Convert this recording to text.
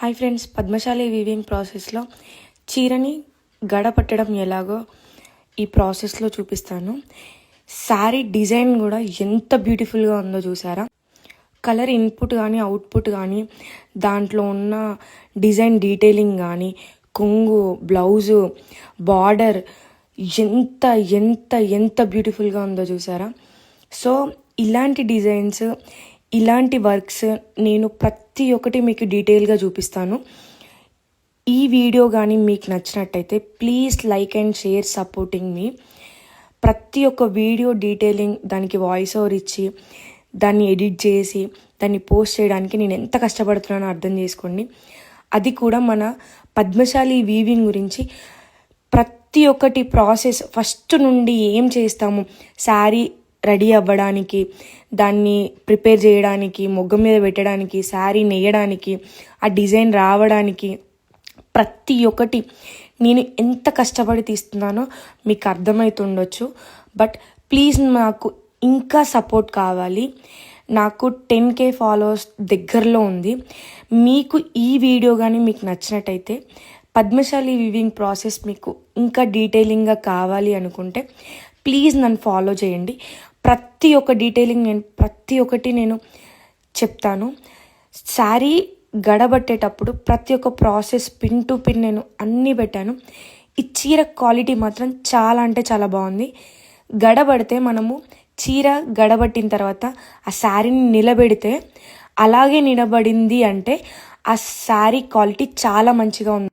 Hi friends, Padmashali weaving ప్రాసెస్లో చీరని గడపట్టడం ఎలాగో ఈ ప్రాసెస్లో చూపిస్తాను. శారీ డిజైన్ కూడా ఎంత బ్యూటిఫుల్గా ఉందో చూసారా. కలర్ ఇన్పుట్ కానీ అవుట్పుట్ కానీ దాంట్లో ఉన్న డిజైన్ డీటెయిలింగ్ కానీ కొంగు, బ్లౌజు, బార్డర్ ఎంత ఎంత ఎంత బ్యూటిఫుల్గా ఉందో చూసారా. సో ఇలాంటి డిజైన్స్, ఇలాంటి వర్క్స్ నేను ప్రతి ఒక్కటి మీకు డీటెయిల్గా చూపిస్తాను. ఈ వీడియో కానీ మీకు నచ్చినట్టయితే please like and share supporting మీ. ప్రతి ఒక్క వీడియో డీటెయిలింగ్, దానికి వాయిస్ ఓవర్ ఇచ్చి దాన్ని ఎడిట్ చేసి దాన్ని పోస్ట్ చేయడానికి నేను ఎంత కష్టపడుతున్నానో అర్థం చేసుకోండి. అది కూడా మన పద్మశాలి వీవింగ్ గురించి ప్రతి ఒక్కటి ప్రాసెస్ ఫస్ట్ నుండి ఏం చేస్తాము, శారీ రెడీ అవ్వడానికి, దాన్ని ప్రిపేర్ చేయడానికి, మొగ్గ మీద పెట్టడానికి, శారీ నెయ్యడానికి, ఆ డిజైన్ రావడానికి ప్రతి ఒక్కటి నేను ఎంత కష్టపడి తీస్తున్నానో మీకు అర్థమవుతుండొచ్చు. బట్ ప్లీజ్ నాకు ఇంకా సపోర్ట్ కావాలి. నాకు 10K ఫాలోవర్స్ దగ్గరలో ఉంది. మీకు ఈ వీడియో కానీ మీకు నచ్చినట్టయితే, పద్మశాలి వీవింగ్ ప్రాసెస్ మీకు ఇంకా డీటెయిలింగ్గా కావాలి అనుకుంటే ప్లీజ్ నన్ను ఫాలో చేయండి. ప్రతి ఒక్క డీటెయిలింగ్ ప్రతి ఒక్కటి నేను చెప్తాను. శారీ గడబట్టేటప్పుడు ప్రతి ఒక్క ప్రాసెస్ పిన్ టు పిన్ నేను అన్నీ పెట్టాను. ఈ చీర క్వాలిటీ మాత్రం చాలా అంటే చాలా బాగుంది. గడబడితే మనము చీర గడబట్టిన తర్వాత ఆ శారీని నిలబెడితే అలాగే నిలబడింది అంటే ఆ శారీ క్వాలిటీ చాలా మంచిగా ఉంది.